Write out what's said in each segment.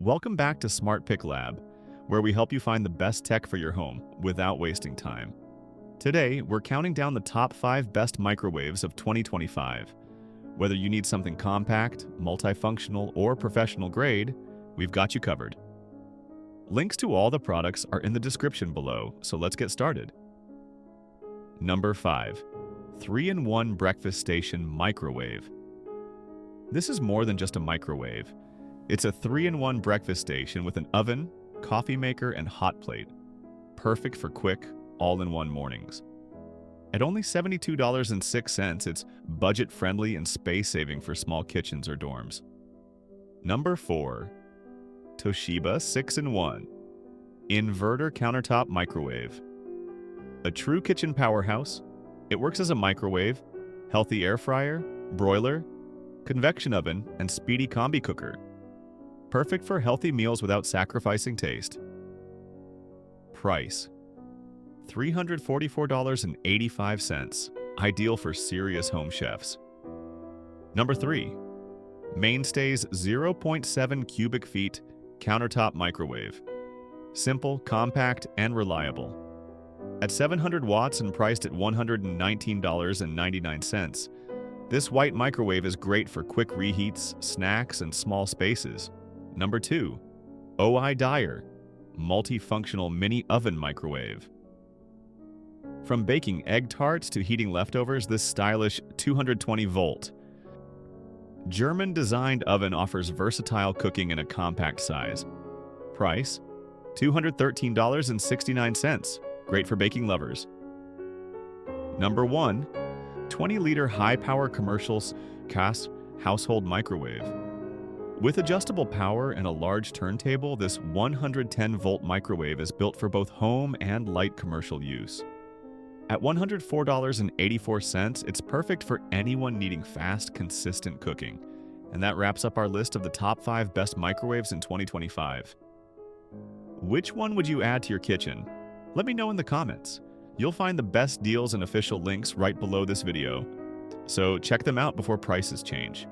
Welcome back to Smart Pick Lab, where we help you find the best tech for your home without wasting time. Today, we're counting down the top 5 best microwaves of 2025. Whether you need something compact, multifunctional, or professional grade, we've got you covered. Links to all the products are in the description below, so let's get started. Number 5. 3-in-1 Breakfast Station Microwave. This is more than just a microwave. It's a 3-in-1 breakfast station with an oven, coffee maker, and hot plate. Perfect for quick, all-in-one mornings. At only $72.06, it's budget-friendly and space-saving for small kitchens or dorms. Number 4. Toshiba 6-in-1 Inverter Countertop Microwave. A true kitchen powerhouse, it works as a microwave, healthy air fryer, broiler, convection oven, and speedy combi cooker. Perfect for healthy meals without sacrificing taste. Price: $344.85, ideal for serious home chefs. Number 3. Mainstays 0.7 cubic feet countertop microwave. Simple, compact, and reliable. At 700 watts and priced at $119.99, this white microwave is great for quick reheats, snacks, and small spaces. Number 2. OIDIRE Multifunctional Mini Oven Microwave. From baking egg tarts to heating leftovers, this stylish 220-volt German-designed oven offers versatile cooking in a compact size. Price: $213.69. Great for baking lovers. Number 1. 20-liter high-power commercial gas household microwave. With adjustable power and a large turntable, this 110-volt microwave is built for both home and light commercial use. At $104.84, it's perfect for anyone needing fast, consistent cooking. And that wraps up our list of the top 5 best microwaves in 2025. Which one would you add to your kitchen? Let me know in the comments. You'll find the best deals and official links right below this video, so check them out before prices change.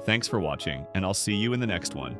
Thanks for watching, and I'll see you in the next one.